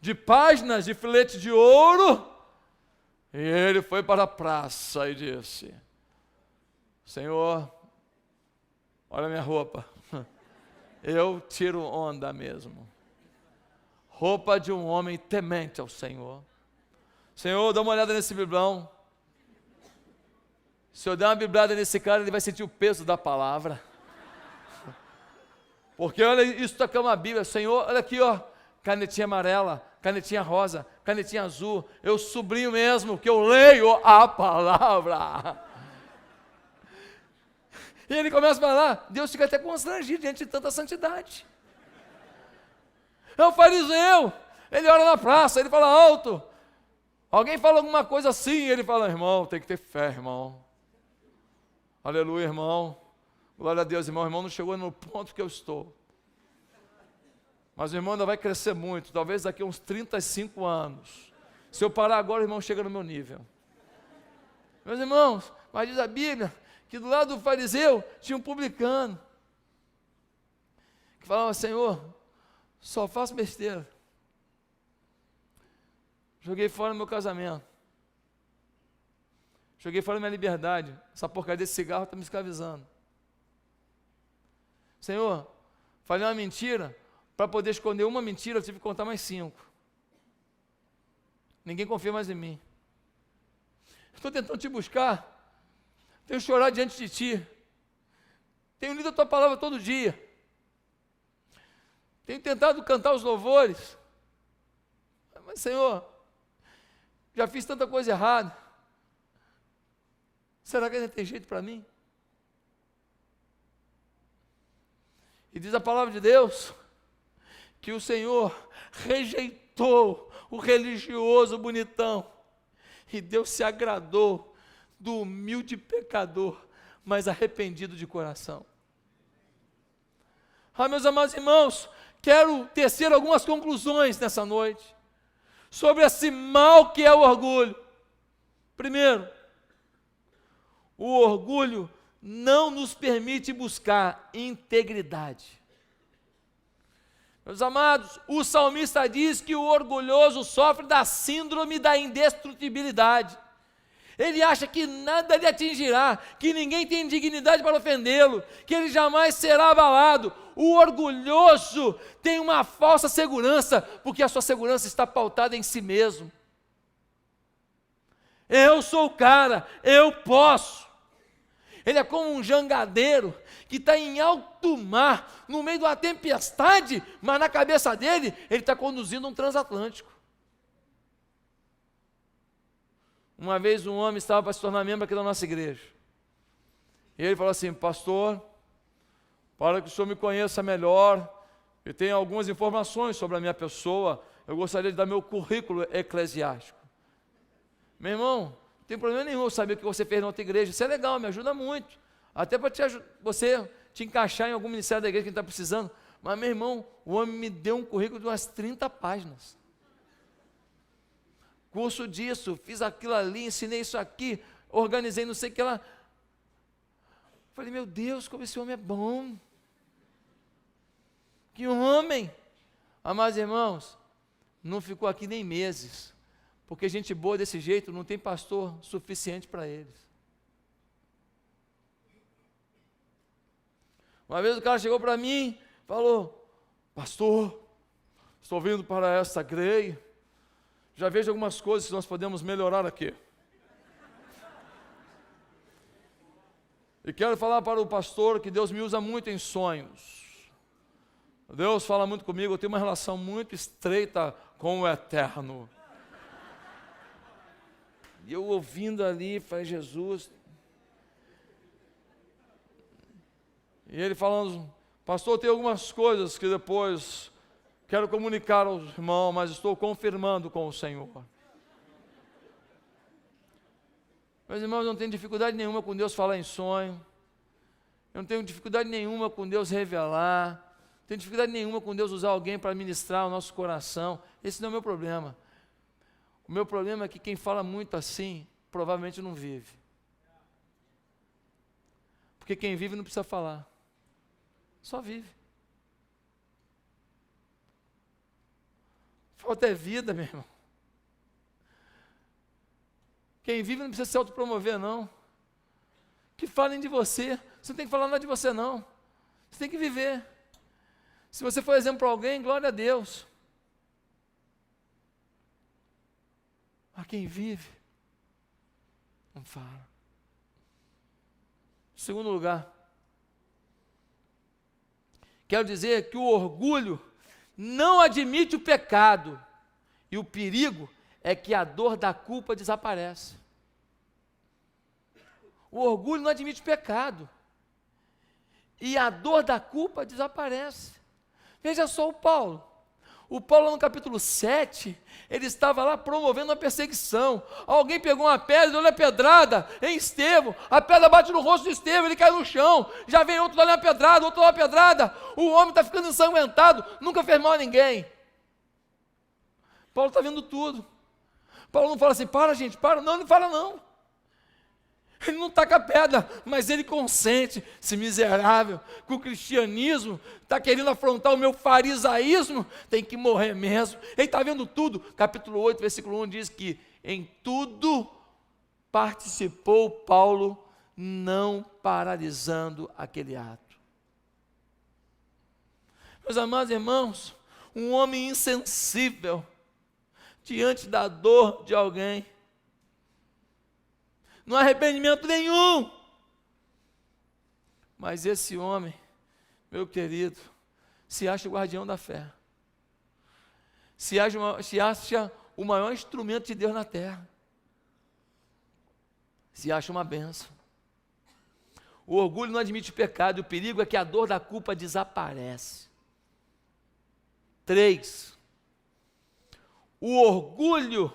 de páginas de filete de ouro, e ele foi para a praça e disse: Senhor, olha a minha roupa, eu tiro onda mesmo. Roupa de um homem temente ao Senhor. Senhor, dá uma olhada nesse biblão. Se eu der uma biblada nesse cara, ele vai sentir o peso da palavra. Porque olha, isso aqui é uma Bíblia. Senhor, olha aqui, ó, canetinha amarela, canetinha rosa, canetinha azul, eu sublinho mesmo, que eu leio a palavra. E ele começa a falar, Deus fica até constrangido diante de tanta santidade. É o fariseu, ele ora na praça, ele fala alto. Alguém fala alguma coisa assim, ele fala, irmão, tem que ter fé, irmão. Aleluia, irmão. Glória a Deus, irmão. O irmão não chegou no ponto que eu estou. Mas o irmão ainda vai crescer muito, talvez daqui a uns 35 anos. Se eu parar agora, o irmão chega no meu nível. Meus irmãos, mas diz a Bíblia que do lado do fariseu tinha um publicano que falava, Senhor, só faço besteira. Joguei fora meu casamento. Joguei fora minha liberdade. Essa porcaria desse cigarro está me escravizando. Senhor, falei uma mentira. Para poder esconder uma mentira, eu tive que contar mais 5. Ninguém confia mais em mim. Estou tentando te buscar. Tenho chorado diante de ti. Tenho lido a tua palavra todo dia. Tenho tentado cantar os louvores. Mas, Senhor, já fiz tanta coisa errada. Será que ainda tem jeito para mim? E diz a palavra de Deus que o Senhor rejeitou o religioso bonitão e Deus se agradou do humilde pecador, mas arrependido de coração. Meus amados irmãos, quero tecer algumas conclusões nessa noite sobre esse mal que é o orgulho. Primeiro, o orgulho não nos permite buscar integridade. Meus amados, o salmista diz que o orgulhoso sofre da síndrome da indestrutibilidade. Ele acha que nada lhe atingirá, que ninguém tem dignidade para ofendê-lo, que ele jamais será abalado. O orgulhoso tem uma falsa segurança, porque a sua segurança está pautada em si mesmo. Eu sou o cara, eu posso. Ele é como um jangadeiro que está em alto mar, no meio de uma tempestade, mas na cabeça dele, ele está conduzindo um transatlântico. Uma vez um homem estava para se tornar membro aqui da nossa igreja. E ele falou assim, pastor, para que o senhor me conheça melhor, e tenha algumas informações sobre a minha pessoa, eu gostaria de dar meu currículo eclesiástico. Meu irmão, não tem problema nenhum saber o que você fez na outra igreja, isso é legal, me ajuda muito, até para você te encaixar em algum ministério da igreja que está precisando. Mas meu irmão, o homem me deu um currículo de umas 30 páginas. Curso disso, fiz aquilo ali, ensinei isso aqui, organizei não sei o que lá. Falei, meu Deus, como esse homem é bom. Que homem. Amados irmãos, não ficou aqui nem meses, porque gente boa desse jeito não tem pastor suficiente para eles. Uma vez o cara chegou para mim, falou, pastor, estou vindo para essa grei, já vejo algumas coisas que nós podemos melhorar aqui. E quero falar para o pastor que Deus me usa muito em sonhos. Deus fala muito comigo, eu tenho uma relação muito estreita com o Eterno. E eu ouvindo ali, falei, Jesus. E ele falando, pastor, tem algumas coisas que depois quero comunicar aos irmãos, mas estou confirmando com o Senhor. Meus irmãos, eu não tenho dificuldade nenhuma com Deus falar em sonho. Eu não tenho dificuldade nenhuma com Deus revelar. Não tenho dificuldade nenhuma com Deus usar alguém para ministrar o nosso coração. Esse não é o meu problema. O meu problema é que quem fala muito assim, provavelmente não vive. Porque quem vive não precisa falar. Só vive. Falta é vida, meu irmão. Quem vive não precisa se autopromover, não. Que falem de você. Você não tem que falar nada de você, não. Você tem que viver. Se você for exemplo para alguém, glória a Deus. Mas quem vive, não fala. Em segundo lugar, quero dizer que o orgulho não admite o pecado E o perigo é que a dor da culpa desaparece. O orgulho não admite pecado. E a dor da culpa desaparece. Veja só o Paulo. O Paulo, no capítulo 7, ele estava lá promovendo uma perseguição. Alguém pegou uma pedra e deu uma pedrada em Estevão. A pedra bate no rosto de Estevão, ele cai no chão. Já vem outro dando uma pedrada, outro dando uma pedrada. O homem está ficando ensanguentado, nunca fez mal a ninguém. Paulo está vendo tudo. Paulo não fala assim, para gente, para. Não, não fala não. Ele não taca pedra, mas ele consente, esse miserável, que o cristianismo está querendo afrontar o meu farisaísmo, tem que morrer mesmo. Ele está vendo tudo. Capítulo 8, versículo 1 diz que em tudo participou Paulo, não paralisando aquele ato. Meus amados irmãos, um homem insensível diante da dor de alguém, não há arrependimento nenhum. Mas esse homem, meu querido, se acha o guardião da fé. Se acha o maior instrumento de Deus na terra. Se acha uma bênção. O orgulho não admite pecado, e o perigo é que a dor da culpa desaparece. 3. O orgulho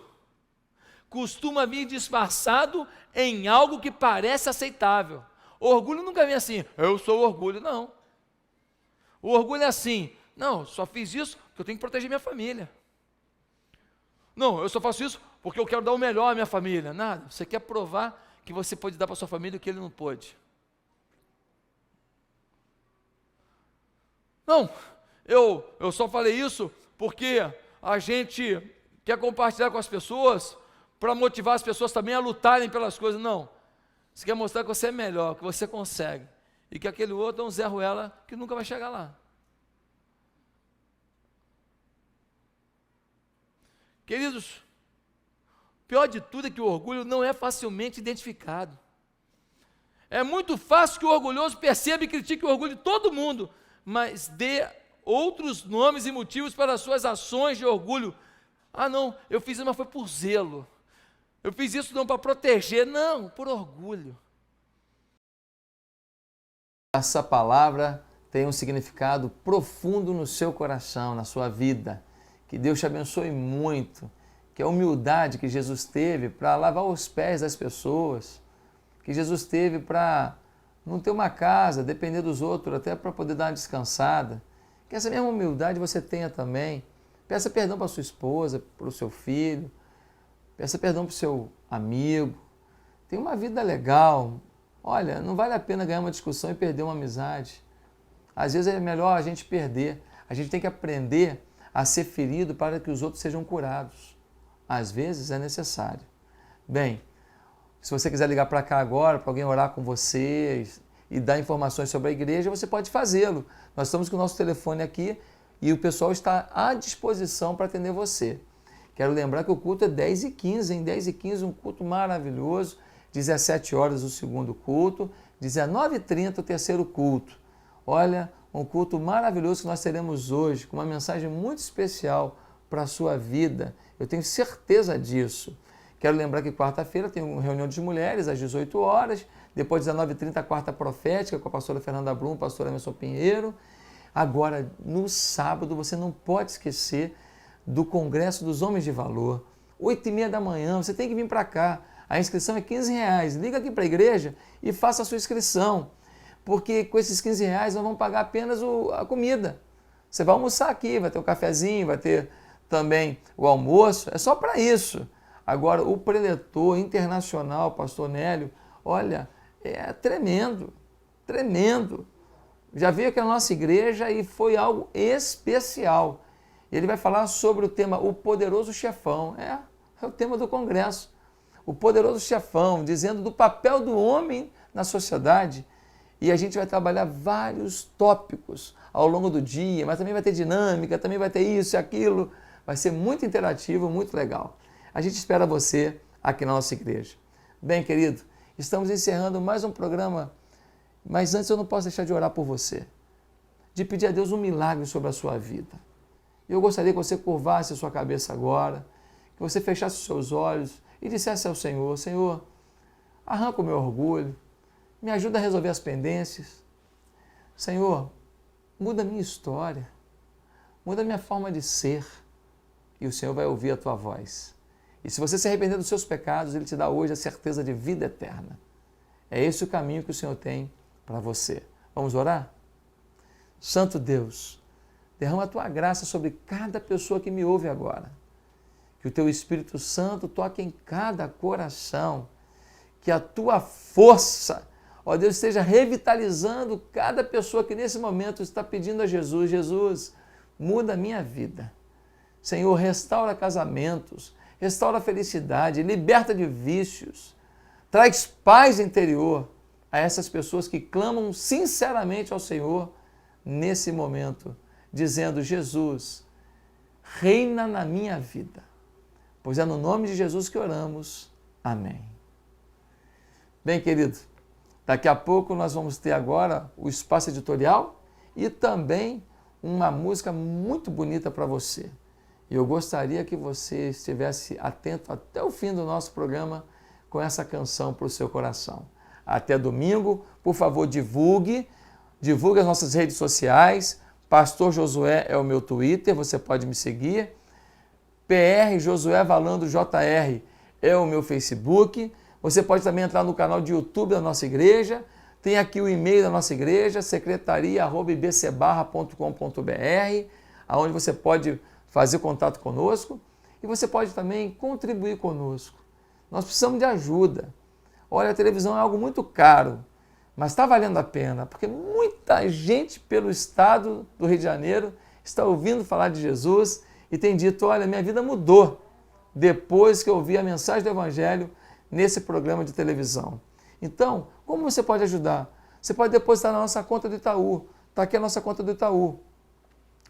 costuma vir disfarçado em algo que parece aceitável. O orgulho nunca vem assim, eu sou o orgulho, não. O orgulho é assim, não, só fiz isso porque eu tenho que proteger minha família. Não, eu só faço isso porque eu quero dar o melhor à minha família. Nada, você quer provar que você pode dar para sua família o que ele não pôde. Não, eu só falei isso porque a gente quer compartilhar com as pessoas, para motivar as pessoas também a lutarem pelas coisas. Não, você quer mostrar que você é melhor, que você consegue, e que aquele outro é um Zé Ruela que nunca vai chegar lá. Queridos, o pior de tudo é que o orgulho não é facilmente identificado. É muito fácil que o orgulhoso perceba e critique o orgulho de todo mundo, mas dê outros nomes e motivos para as suas ações de orgulho. Ah não, eu fiz isso, mas foi por zelo. Eu fiz isso não para proteger, não, por orgulho. Essa palavra tem um significado profundo no seu coração, na sua vida. Que Deus te abençoe muito. Que a humildade que Jesus teve para lavar os pés das pessoas, que Jesus teve para não ter uma casa, depender dos outros, até para poder dar uma descansada. Que essa mesma humildade você tenha também. Peça perdão para sua esposa, para o seu filho. Peça perdão para o seu amigo. Tem uma vida legal. Olha, não vale a pena ganhar uma discussão e perder uma amizade. Às vezes é melhor a gente perder. A gente tem que aprender a ser ferido para que os outros sejam curados. Às vezes é necessário. Bem, se você quiser ligar para cá agora, para alguém orar com você e dar informações sobre a igreja, você pode fazê-lo. Nós estamos com o nosso telefone aqui e o pessoal está à disposição para atender você. Quero lembrar que o culto é 10h15, em 10h15 um culto maravilhoso, 17 horas o segundo culto, 19h30 o terceiro culto. Olha, um culto maravilhoso que nós teremos hoje, com uma mensagem muito especial para a sua vida. Eu tenho certeza disso. Quero lembrar que quarta-feira tem uma reunião de mulheres às 18 horas, depois 19h30 a quarta profética com a pastora Fernanda Brum, pastora Emerson Pinheiro. Agora, no sábado, você não pode esquecer do Congresso dos Homens de Valor, 8h30 da manhã, você tem que vir para cá. A inscrição é R$15. Liga aqui para a igreja e faça a sua inscrição, porque com esses R$15 nós vamos pagar apenas a comida. Você vai almoçar aqui, vai ter um cafezinho, vai ter também o almoço, é só para isso. Agora, o preletor internacional, pastor Nélio, olha, é tremendo, tremendo. Já veio aqui na nossa igreja e foi algo especial. Ele vai falar sobre o tema O Poderoso Chefão. É o tema do congresso. O Poderoso Chefão, dizendo do papel do homem na sociedade. E a gente vai trabalhar vários tópicos ao longo do dia, mas também vai ter dinâmica, também vai ter isso e aquilo. Vai ser muito interativo, muito legal. A gente espera você aqui na nossa igreja. Bem, querido, estamos encerrando mais um programa, mas antes eu não posso deixar de orar por você, de pedir a Deus um milagre sobre a sua vida. E eu gostaria que você curvasse a sua cabeça agora, que você fechasse os seus olhos e dissesse ao Senhor: Senhor, arranca o meu orgulho, me ajuda a resolver as pendências. Senhor, muda a minha história, muda a minha forma de ser. E o Senhor vai ouvir a tua voz. E se você se arrepender dos seus pecados, Ele te dá hoje a certeza de vida eterna. É esse o caminho que o Senhor tem para você. Vamos orar? Santo Deus, derrama a tua graça sobre cada pessoa que me ouve agora. Que o teu Espírito Santo toque em cada coração. Que a tua força, ó Deus, esteja revitalizando cada pessoa que nesse momento está pedindo a Jesus: Jesus, muda a minha vida. Senhor, restaura casamentos, restaura a felicidade, liberta de vícios, traz paz interior a essas pessoas que clamam sinceramente ao Senhor nesse momento, dizendo: Jesus, reina na minha vida. Pois é no nome de Jesus que oramos. Amém. Bem, querido, daqui a pouco nós vamos ter agora o espaço editorial e também uma música muito bonita para você. E eu gostaria que você estivesse atento até o fim do nosso programa com essa canção para o seu coração. Até domingo, por favor, divulgue as nossas redes sociais. Pastor Josué é o meu Twitter, você pode me seguir. PR Josué Valando JR é o meu Facebook. Você pode também entrar no canal de YouTube da nossa igreja. Tem aqui o e-mail da nossa igreja, secretaria@ibcbarra.com.br, onde você pode fazer contato conosco e você pode também contribuir conosco. Nós precisamos de ajuda. Olha, a televisão é algo muito caro, mas está valendo a pena, porque muita gente pelo estado do Rio de Janeiro está ouvindo falar de Jesus e tem dito: olha, minha vida mudou depois que eu ouvi a mensagem do Evangelho nesse programa de televisão. Então, como você pode ajudar? Você pode depositar na nossa conta do Itaú. Está aqui a nossa conta do Itaú.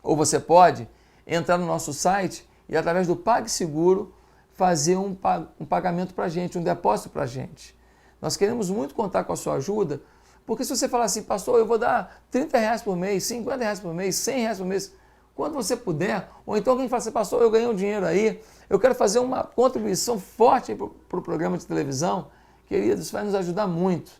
Ou você pode entrar no nosso site e, através do PagSeguro, fazer um pagamento para a gente, um depósito para a gente. Nós queremos muito contar com a sua ajuda, porque se você falar assim: pastor, eu vou dar R$30 por mês, R$50 por mês, R$100 por mês, quando você puder, ou então alguém fala assim: pastor, eu ganhei um dinheiro aí, eu quero fazer uma contribuição forte para o programa de televisão, querido, isso vai nos ajudar muito.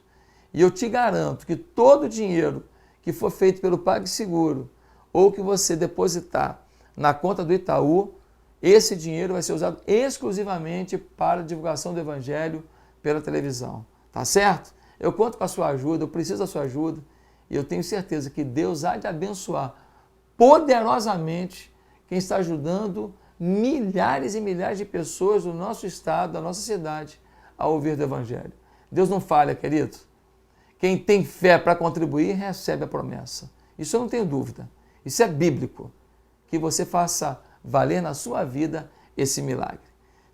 E eu te garanto que todo o dinheiro que for feito pelo PagSeguro ou que você depositar na conta do Itaú, esse dinheiro vai ser usado exclusivamente para a divulgação do Evangelho pela televisão. Tá certo? Eu conto com a sua ajuda, eu preciso da sua ajuda e eu tenho certeza que Deus há de abençoar poderosamente quem está ajudando milhares e milhares de pessoas do nosso estado, da nossa cidade, a ouvir do Evangelho. Deus não falha, querido. Quem tem fé para contribuir, recebe a promessa. Isso eu não tenho dúvida. Isso é bíblico. Que você faça valer na sua vida esse milagre.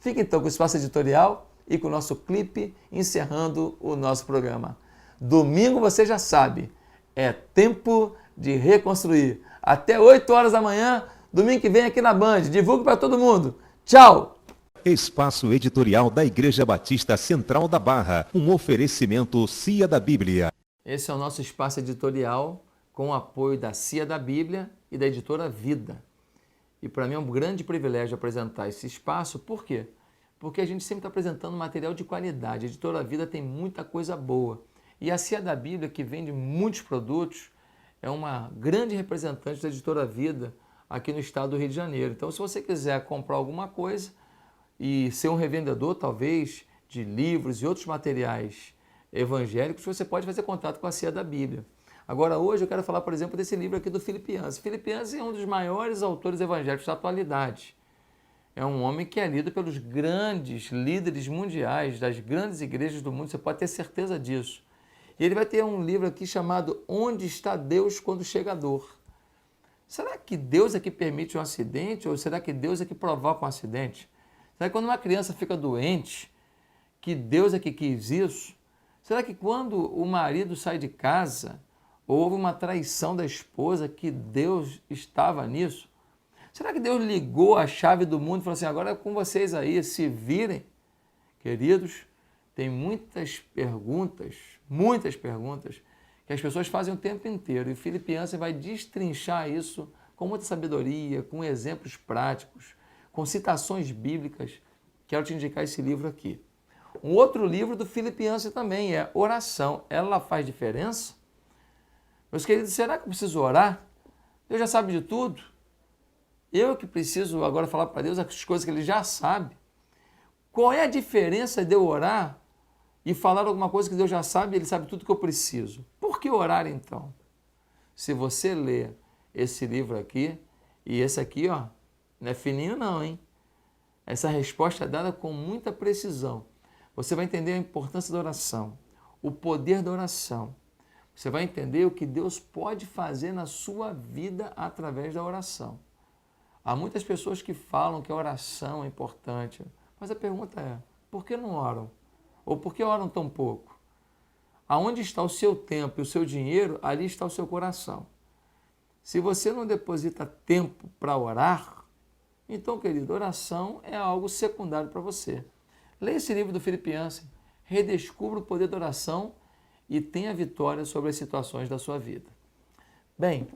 Fique então com o espaço editorial e com o nosso clipe encerrando o nosso programa. Domingo, você já sabe, é tempo de reconstruir. Até 8 horas da manhã, domingo que vem aqui na Band. Divulgue para todo mundo. Tchau! Espaço editorial da Igreja Batista Central da Barra. Um oferecimento CIA da Bíblia. Esse é o nosso espaço editorial com o apoio da CIA da Bíblia e da editora Vida. E para mim é um grande privilégio apresentar esse espaço. Por quê? Porque a gente sempre está apresentando material de qualidade. A editora Vida tem muita coisa boa. E a CIA da Bíblia, que vende muitos produtos, é uma grande representante da editora Vida aqui no estado do Rio de Janeiro. Então, se você quiser comprar alguma coisa e ser um revendedor, talvez, de livros e outros materiais evangélicos, você pode fazer contato com a CIA da Bíblia. Agora, hoje eu quero falar, por exemplo, desse livro aqui do Philip Yancey. Philip Yancey é um dos maiores autores evangélicos da atualidade. É um homem que é lido pelos grandes líderes mundiais das grandes igrejas do mundo, você pode ter certeza disso. E ele vai ter um livro aqui chamado Onde está Deus quando chega a dor? Será que Deus é que permite um acidente ou será que Deus é que provoca um acidente? Será que quando uma criança fica doente, que Deus é que quis isso? Será que quando o marido sai de casa, houve uma traição da esposa, que Deus estava nisso? Será que Deus ligou a chave do mundo e falou assim: agora é com vocês aí, se virem? Queridos, tem muitas perguntas que as pessoas fazem o tempo inteiro. E Philip Yancey vai destrinchar isso com muita sabedoria, com exemplos práticos, com citações bíblicas. Quero te indicar esse livro aqui. Um outro livro do Philip Yancey também é Oração. Ela faz diferença? Meus queridos, será que eu preciso orar? Deus já sabe de tudo. Eu que preciso agora falar para Deus as coisas que Ele já sabe. Qual é a diferença de eu orar e falar alguma coisa que Deus já sabe e Ele sabe tudo que eu preciso? Por que orar então? Se você ler esse livro aqui, e esse aqui, ó, não é fininho não, hein? Essa resposta é dada com muita precisão. Você vai entender a importância da oração, o poder da oração. Você vai entender o que Deus pode fazer na sua vida através da oração. Há muitas pessoas que falam que a oração é importante, mas a pergunta é, por que não oram? Ou por que oram tão pouco? Aonde está o seu tempo e o seu dinheiro, ali está o seu coração. Se você não deposita tempo para orar, então, querido, oração é algo secundário para você. Leia esse livro do Philip Yancey, redescubra o poder da oração e tenha vitória sobre as situações da sua vida. Bem,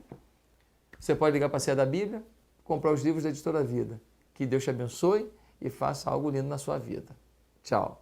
você pode ligar para a Ceia da Bíblia, comprar os livros da Editora Vida. Que Deus te abençoe e faça algo lindo na sua vida. Tchau.